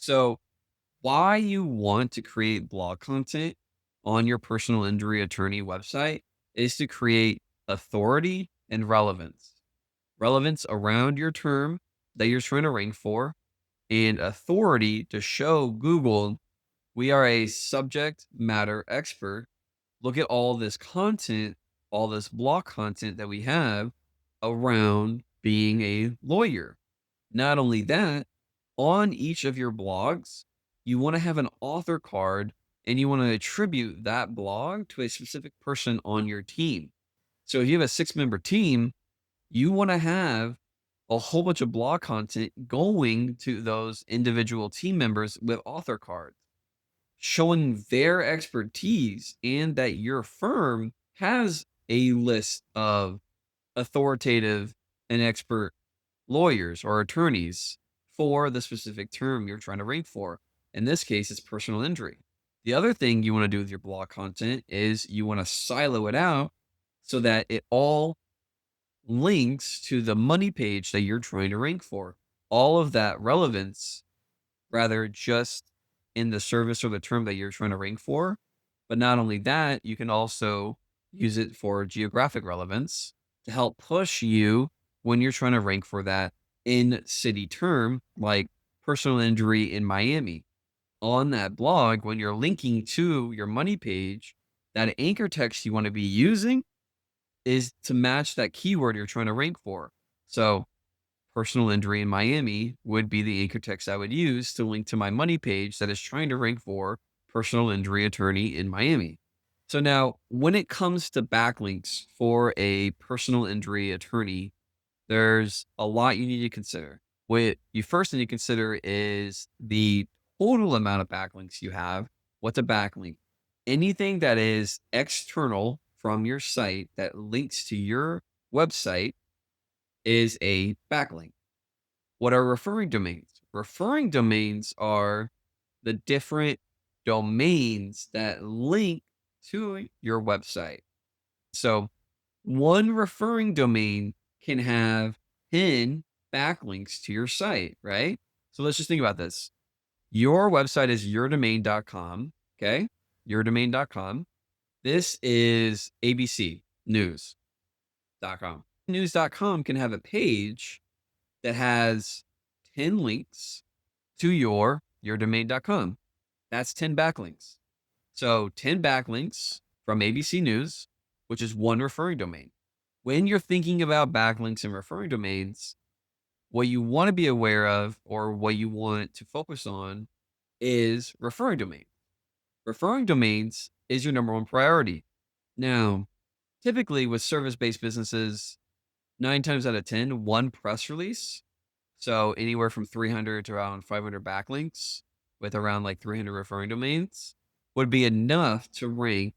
So, why you want to create blog content on your personal injury attorney website is to create authority and relevance. Relevance around your term that you're trying to rank for, and authority to show Google we are a subject matter expert. Look at all this content, all this blog content that we have around being a lawyer. Not only that, on each of your blogs, you want to have an author card and you want to attribute that blog to a specific person on your team. So if you have a 6 member team, you want to have a whole bunch of blog content going to those individual team members with author cards, showing their expertise and that your firm has a list of authoritative and expert lawyers or attorneys for the specific term you're trying to rank for. In this case, it's personal injury. The other thing you want to do with your blog content is you want to silo it out so that it all links to the money page that you're trying to rank for. All of that relevance, rather just in the service or the term that you're trying to rank for. But not only that, you can also use it for geographic relevance to help push you when you're trying to rank for that in city term, like personal injury in Miami. On that blog, when you're linking to your money page, that anchor text you want to be using is to match that keyword you're trying to rank for. So personal injury in Miami would be the anchor text I would use to link to my money page that is trying to rank for personal injury attorney in Miami. So now, when it comes to backlinks for a personal injury attorney, there's a lot you need to consider. What you first need to consider is the total amount of backlinks you have. What's a backlink? Anything that is external from your site that links to your website is a backlink. What are referring domains? Referring domains are the different domains that link to your website. So one referring domain can have 10 backlinks to your site, right? So let's just think about this. Your website is yourdomain.com. Okay. Yourdomain.com. This is ABC News.com. News.com can have a page that has 10 links to yourdomain.com. That's 10 backlinks. So 10 backlinks from ABC News, which is one referring domain. When you're thinking about backlinks and referring domains, what you want to be aware of or what you want to focus on is referring domains. Referring domains is your number one priority. Now, typically with service-based businesses, 9 times out of 10, one press release, so anywhere from 300 to around 500 backlinks with around like 300 referring domains would be enough to rank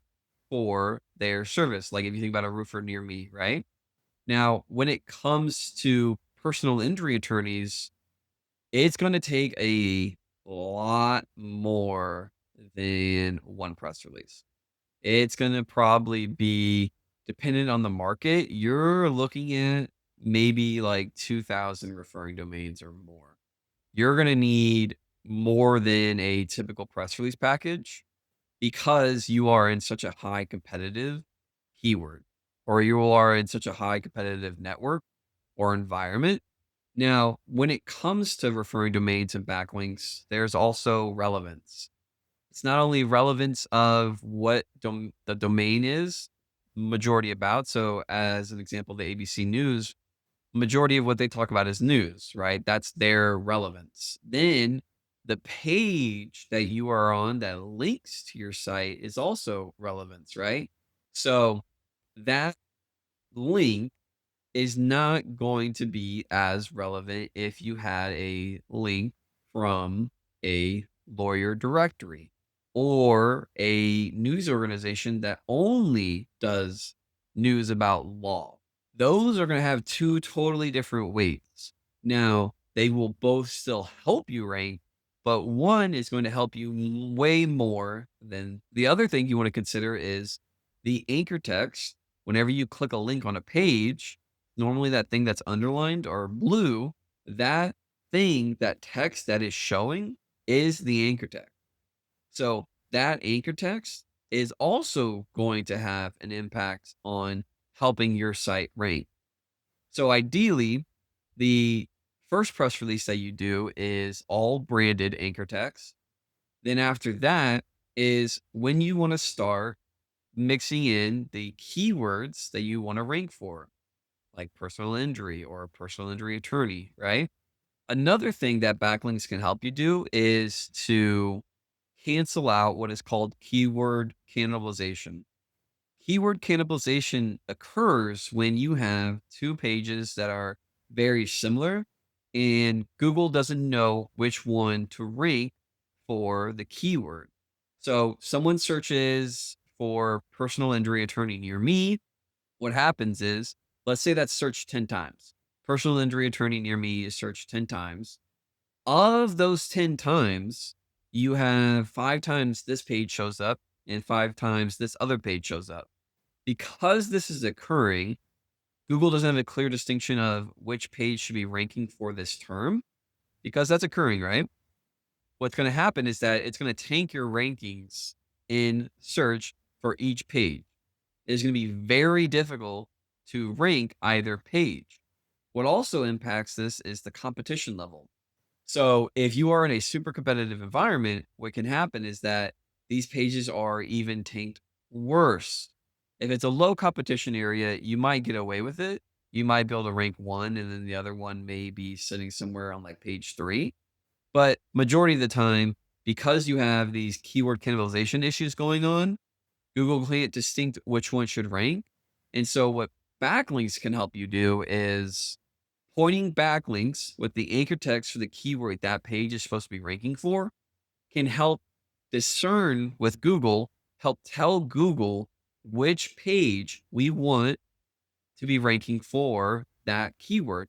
for their service. Like if you think about a roofer near me, right? Now, when it comes to personal injury attorneys, it's going to take a lot more than one press release. It's going to probably be dependent on the market. You're looking at maybe like 2,000 referring domains or more. You're going to need more than a typical press release package because you are in such a high competitive keyword or you are in such a high competitive network or environment. Now, when it comes to referring domains and backlinks, there's also relevance. It's not only relevance of what the domain is majority about. So, as an example, the ABC News, majority of what they talk about is news, right? That's their relevance. Then the page that you are on that links to your site is also relevance, right? So that link is not going to be as relevant if you had a link from a lawyer directory or a news organization that only does news about law. Those are going to have two totally different weights. Now, they will both still help you rank, but one is going to help you way more than the other thing you want to consider is the anchor text. Whenever you click a link on a page, normally that thing that's underlined or blue, that thing, that text that is showing is the anchor text. So that anchor text is also going to have an impact on helping your site rank. So ideally, the first press release that you do is all branded anchor text. Then after that is when you want to start mixing in the keywords that you want to rank for, like personal injury or personal injury attorney, right? Another thing that backlinks can help you do is to cancel out what is called keyword cannibalization. Keyword cannibalization occurs when you have two pages that are very similar and Google doesn't know which one to rank for the keyword. So someone searches for personal injury attorney near me. What happens is, let's say that's searched 10 times. Personal injury attorney near me is searched 10 times. Of those 10 times, you have 5 times this page shows up and 5 times this other page shows up. Because this is occurring, Google doesn't have a clear distinction of which page should be ranking for this term because that's occurring, right? What's going to happen is that it's going to tank your rankings in search for each page. It's going to be very difficult to rank either page. What also impacts this is the competition level. So if you are in a super competitive environment, what can happen is that these pages are even tanked worse. If it's a low competition area, you might get away with it. You might be able to rank one, and then the other one may be sitting somewhere on like page three. But majority of the time, because you have these keyword cannibalization issues going on, Google can't distinct which one should rank. And so what backlinks can help you do is pointing backlinks with the anchor text for the keyword that page is supposed to be ranking for can help discern with Google, help tell Google which page we want to be ranking for that keyword